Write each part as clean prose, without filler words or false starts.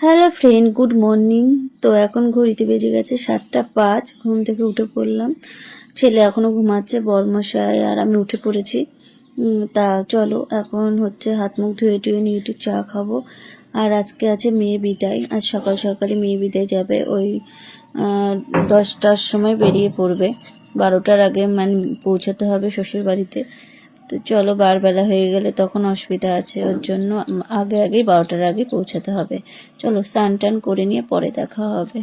Hello friend, good morning. তো এখন ঘড়িতে বেজে গেছে 7:05। ঘুম থেকে উঠে পড়লাম। ছেলে এখনও ঘুমাচ্ছে, বরমশাই আর আমি উঠে পড়েছি। তা চলো এখন হচ্ছে হাত মুখ ধুয়ে টুয়ে নিয়ে একটু চা খাবো। আর আজকে আছে মেয়ে বিদায়। আজ সকাল সকালে মেয়ে বিদায় যাবে, ওই 10টার সময় বেরিয়ে পড়বে। 12টার আগে মানে পৌঁছাতে হবে শ্বশুর বাড়িতে। তো চলো, বারবেলা হয়ে গেলে তখন অসুবিধা আছে, ওর জন্য আগেই 12টার আগে পৌঁছাতে হবে। চলো স্নান টান করে নিয়ে পরে দেখা হবে।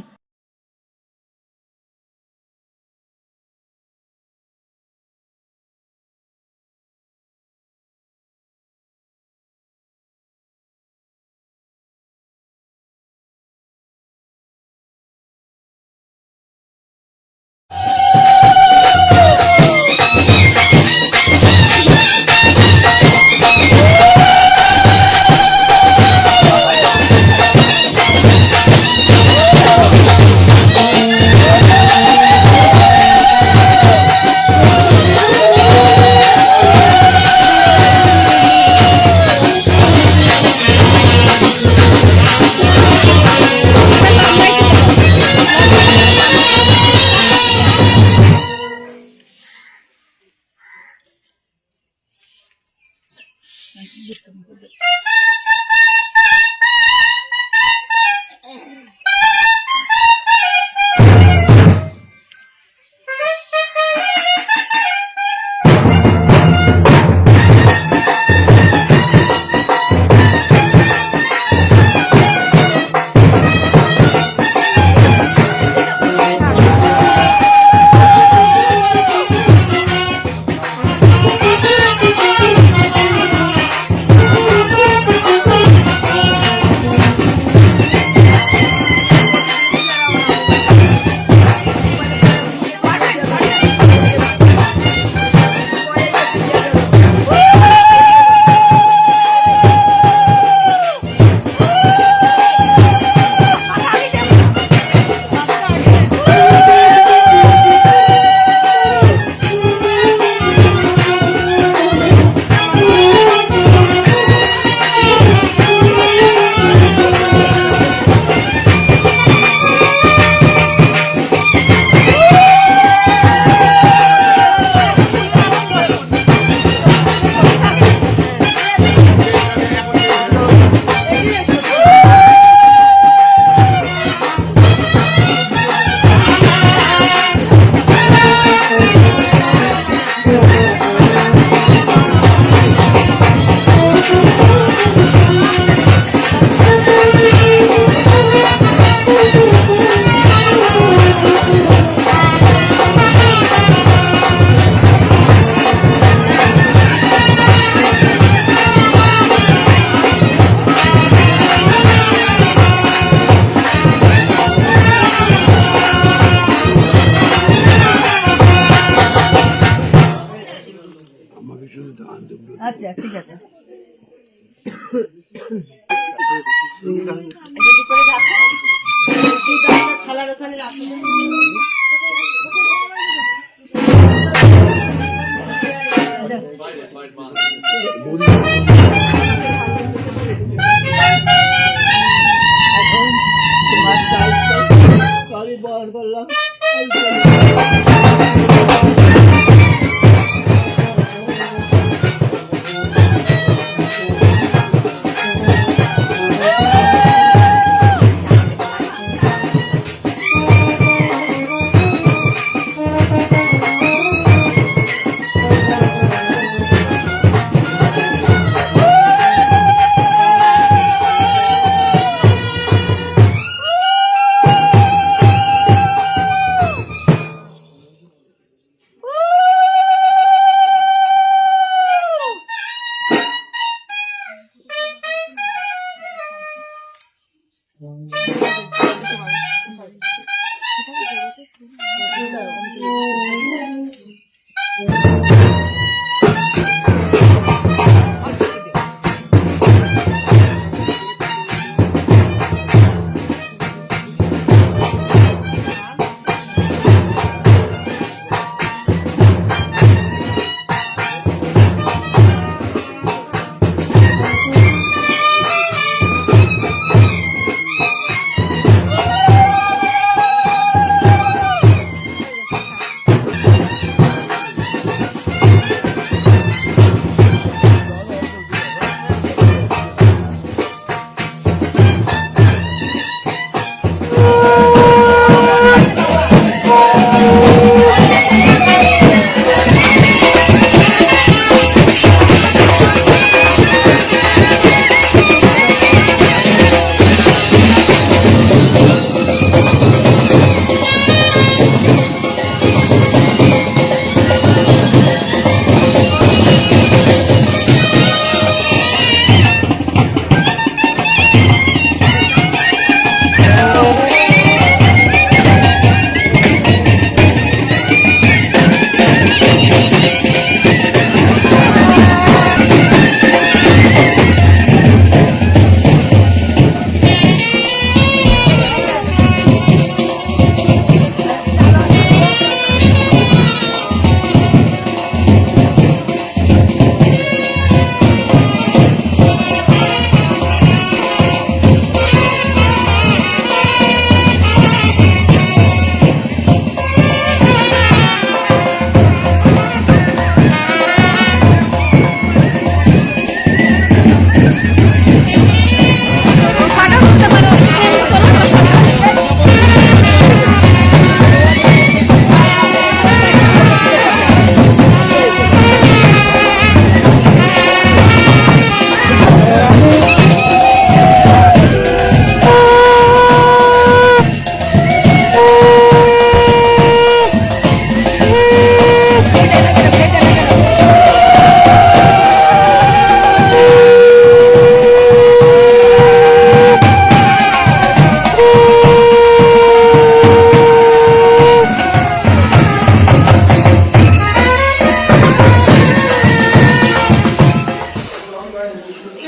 আচ্ছা ঠিক আছে। থালার ওখানে রাখো। আমি বর করলাম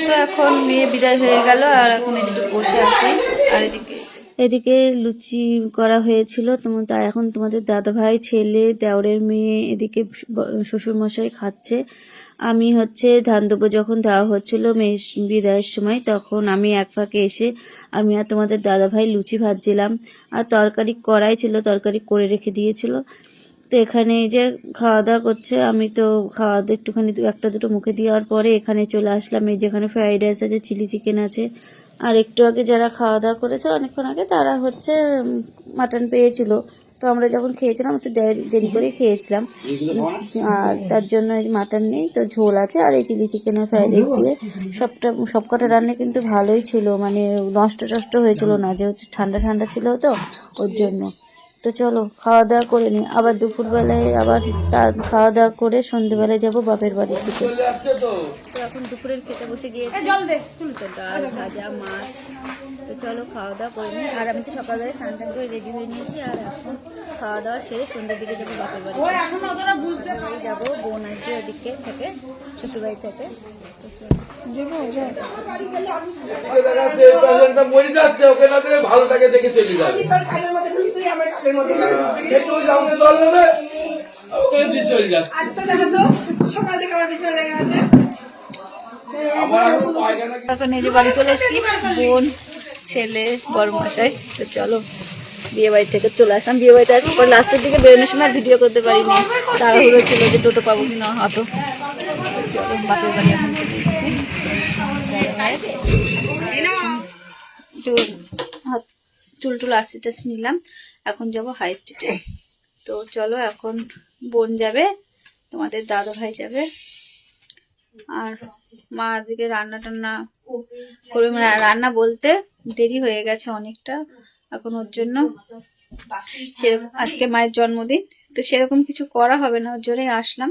তো এখন মেয়ে বিদায় হয়ে গেল আর এখন এদিকে বসে আছে। আর এদিকে লুচি করা হয়েছিল তাই এখন তোমাদের দাদা ভাই, ছেলে, দেওরের মেয়ে এদিকে শ্বশুর মশাই খাচ্ছে। আমি হচ্ছে ধান দেবো যখন দেওয়া হচ্ছিল মেয়ে বিদায়ের সময়, তখন আমি এক ফাঁকে এসে আমি আর তোমাদের দাদা ভাই লুচি ভাজছিলাম। আর তরকারি করাই ছিল, তরকারি করে রেখে দিয়েছিল। তো এখানে এই যে খাওয়া দাওয়া করছে, আমি তো খাওয়া দাওয়া একটুখানি একটা দুটো মুখে দেওয়ার পরে এখানে চলে আসলাম। এই যেখানে ফ্রাইড রাইস আছে, চিলি চিকেন আছে। আর একটু আগে যারা খাওয়া দাওয়া করেছে অনেকক্ষণ আগে, তারা হচ্ছে মাটন পেয়েছিল। তো আমরা যখন খেয়েছিলাম একটু দেরি করে খেয়েছিলাম, আর তার জন্য মাটন নেই, তো ঝোল আছে। আর এই চিলি চিকেন আর ফ্রাইড রাইস দিয়ে সবকটা রান্না কিন্তু ভালোই ছিল, মানে নষ্ট হয়েছিল না, যেহেতু ঠান্ডা ঠান্ডা ছিল তো ওর জন্য। তো চলো খাওয়া দাওয়া করে নিই, আবার দুপুরবেলায় আবার খাওয়া দাওয়া করে সন্ধ্যেবেলায় যাবো বাপের বাড়ির দিকে। তো এখন দুপুরের খেতে বসে গিয়েছি, তো ডাল ভাজা মাছ। তো চলো খাওয়া দাওয়া করে নিই। আর আমি তো সকালবেলায় স্নান টান করে রেডি হয়ে নিয়েছি, আর এখন খাওয়া দাওয়া সেরে সন্ধ্যের দিকে যাবো বাপের বাড়ি। যাবো, বোন আসবে ওদিকে থেকে, শ্বশুরবাড়ি থেকে। ভালো থাকে দেখে চলে যাবে। এখন এই যে বাড়ি চলে এসেছি, বোন, ছেলে, বড় মশাই। তো চলো বিয়ে বাড়ি থেকে চলে আসলাম। বিয়ে বাড়িতে আসার পর লাস্টের দিকে বেরোনোর সময় ভিডিও করতে পারিনি, তাড়াহুড়ো ছিল যে টোটো পাবো কিনা, অটো। চলো বাপের বাড়ি এখন চলে এসেছি। চুল টুল আসি টাসি নিলাম, এখন যাবো হাই স্ট্রিটে। তো চলো এখন বোন যাবে, তোমাদের দাদা ভাই যাবে, আর মার দিকে রান্না টান্না করবে। রান্না বলতে দেরি হয়ে গেছে অনেকটা এখন, ওর জন্য আজকে মায়ের জন্মদিন, তো সেরকম কিছু করা হবে না, ওর জন্যই আসলাম।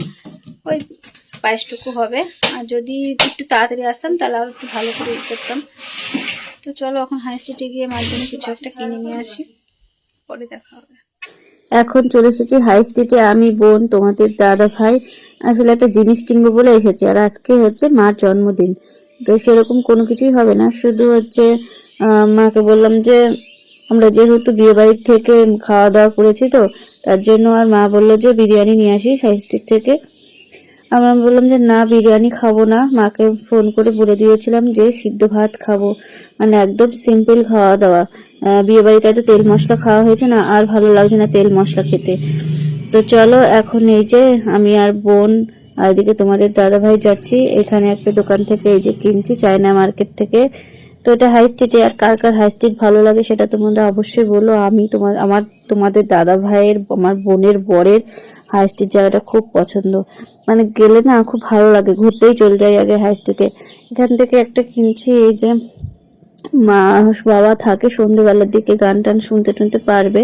ওই পায়েসটুকু হবে, আর যদি একটু তাড়াতাড়ি আসতাম তাহলে আরো একটু ভালো করে করতাম। তো চলো এখন হাই স্ট্রিটে গিয়ে মায়ের জন্য কিছু একটা কিনে নিয়ে আসি, পরে দেখা হবে। এখন চলে এসেছি হাই স্ট্রিটে, আমি, বোন, তোমাদের দাদা ভাই। আসলে একটা জিনিস কিনবো বলে এসেছি, আর আজকে হচ্ছে মার জন্মদিন, তো সেরকম কোনো কিছুই হবে না, শুধু হচ্ছে মাকে বললাম যে আমরা যেহেতু বিয়ে বাড়ির থেকে খাওয়া দাওয়া করেছি, তো তার জন্য, আর মা বললো যে বিরিয়ানি নিয়ে আসিস হাই স্ট্রিট থেকে। আমরা বললাম যে না, বিরিয়ানি খাবো না। মাকে ফোন করে বলে দিয়েছিলাম যে সিদ্ধ ভাত খাবো, মানে একদম সিম্পল খাওয়া দাওয়া। বিয়ে বাড়িতে এত তেল মশলা খাওয়া হয়েছে না, আর ভালো লাগছে না তেল মশলা খেতে। তো চলো এখন এই যে আমি আর বোন আর এদিকে তোমাদের দাদা ভাই যাচ্ছি এখানে একটা দোকান থেকে, এই যে কিনছি চায়না মার্কেট থেকে। তো এটা হাই স্ট্রিটে, আর কার কার হাই স্ট্রিট ভালো লাগে সেটা তোমরা অবশ্যই বলো। আমি তোমাদের দাদা ভাইয়ের, আমার বোনের বরের হাই স্ট্রিট জায়গাটা খুব পছন্দ, মানে গেলে না খুব ভালো লাগে, ঘুরতেই চলে যাই আগে হাই স্ট্রিটে। এখান থেকে একটা কিনছি, এই যে মা বাবা থাকে সন্ধ্যেবেলার দিকে গান টান শুনতে শুনতে পারবে।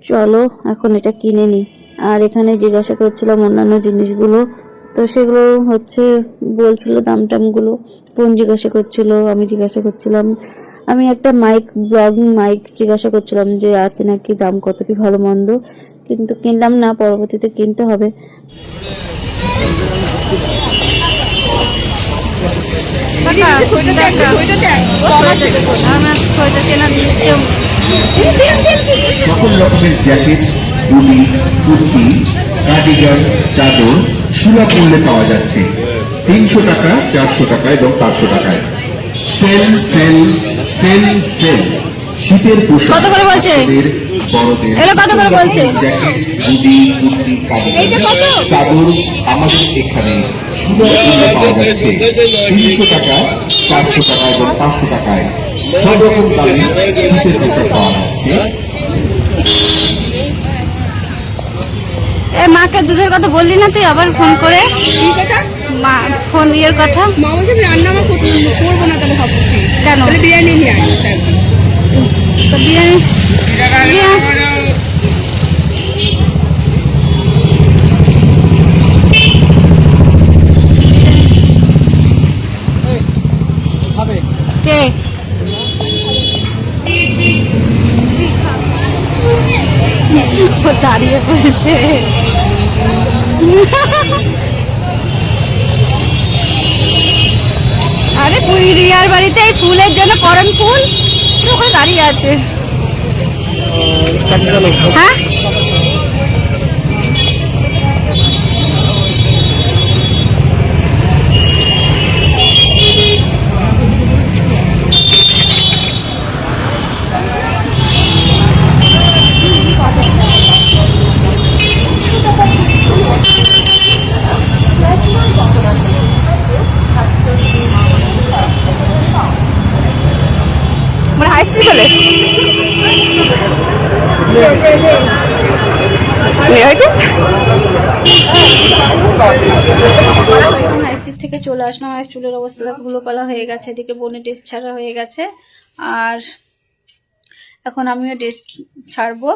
চলো এখন এটা কিনে নি। আর এখানে জিজ্ঞাসা করছিলাম অন্যান্য জিনিসগুলো, তো সেগুলো হচ্ছে বলছিল দাম টামগুলো। বোন জিজ্ঞাসা করছিল, আমি জিজ্ঞাসা করছিলাম, আমি একটা ব্লগিং মাইক জিজ্ঞাসা করছিলাম যে আছে নাকি, দাম কত কি ভালো মন্দ, কিন্তু কিনলাম না, পরবর্তীতে কিনতে হবে। সকল রকমের জ্যাকেট, হুডি, কুর্তি, কার্ডিগান, চাদর সুলভ মূল্যে পাওয়া যাচ্ছে 300 টাকা, 400 টাকা এবং 500 টাকায়। Sale sale sale sale. শীতের পোশাক কত করে বলছে? বড়দের এগুলো কত করে বলছে? জ্যাকেট, হুডি, কুর্তি, কার্ডিগান, চাদর আমাদের এখানে সুলভ মূল্যে পাওয়া যাচ্ছে 300 টাকা, 400 টাকা এবং 500 টাকায়। সব রকম দামে শীতের পোশাক পাওয়া যাচ্ছে। মাকে দুধের কথা বললি না তুই আবার ফোন করে? কি কথা? মা ফোন ইয়ের কথা। মা বলছে আমি রান্না আমার করবো না, তাহলে ভাবছি কেন? তাহলে বিরিয়ানি নিয়ে আসি। তো বিরিয়ানি নিয়ে আস। কে ও দাঁড়িয়ে পড়েছে। আরে রিয়ার বাড়িতে এই ফুলের জন্য পরান ফুল ওখানে দাঁড়িয়ে আছে। হ্যাঁ আমার হাই স্ট্রিট বলে হাইস্ট্রিট থেকে চলে আসলাম। আর চুলের অবস্থা ধুলো পালা হয়ে গেছে, এদিকে বোনের ড্রেস ছাড়া হয়ে গেছে, আর এখন আমিও ড্রেস ছাড়বো,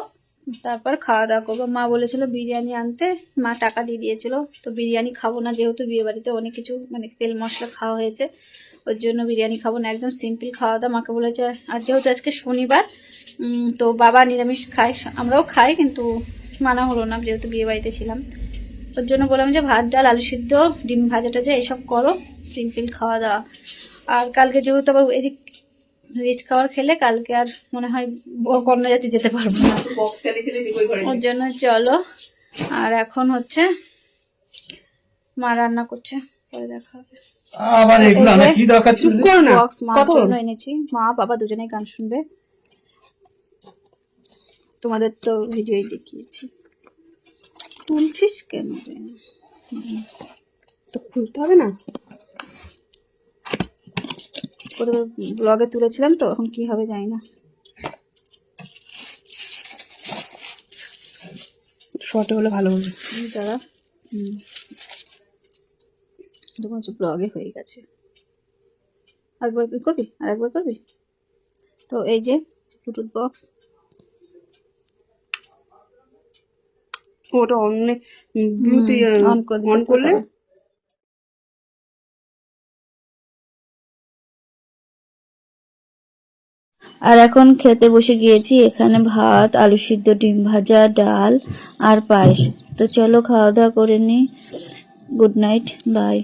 তারপর খাওয়া দাওয়া করবো। মা বলেছিল বিরিয়ানি আনতে, মা টাকা দিয়ে দিয়েছিল। তো বিরিয়ানি খাবো না, যেহেতু বিয়ে বাড়িতে অনেক কিছু মানে তেল মশলা খাওয়া হয়েছে, ওর জন্য বিরিয়ানি খাবো না, একদম সিম্পল খাওয়া দাওয়া। মাকে বলেছে, আর যেহেতু আজকে শনিবার, তো বাবা নিরামিষ খায়, আমরাও খাই, কিন্তু মানা হলো না যেহেতু বিয়ে বাড়িতে ছিলাম। ওর জন্য বললাম যে ভাত ডাল আলু সিদ্ধ ডিম ভাজা টাজা এইসব করো, সিম্পল খাওয়া দাওয়া। আর কালকে যেহেতু আবার এদিক রিচ খাবার খেলে কালকে আর মনে হয় কন্যা জাতি যেতে পারবো না, ওর জন্য চলো। আর এখন হচ্ছে মা রান্না করছে, পরে দেখা হবে। আবার এগুলো না, কি দরকার ছিল? বক্স মার জন্য এনেছি, মা বাবা দুজনেই গান শুনবে। তোমাদের তো ভিডিওই দেখিয়েছি। তুলছিস কেন রে? তো খুলতে হবে না? প্রথমে ব্লগে তুলেছিলাম তো, এখন কি হবে জানি না। শর্টে হলে ভালো হবে। দাঁড়া, তোমার ব্লগে হয়ে গেছে। আরেকবার করবি, আরেকবার করবি। তো এই যে ব্লুটুথ বক্স, ওটা অন করলে আর এখন খেতে বসে গিয়েছি। এখানে ভাত, আলু সিদ্ধ, ডিম ভাজা, ডাল আর পায়েস। তো চলো খাওয়া দাওয়া করে নি। Good night, by.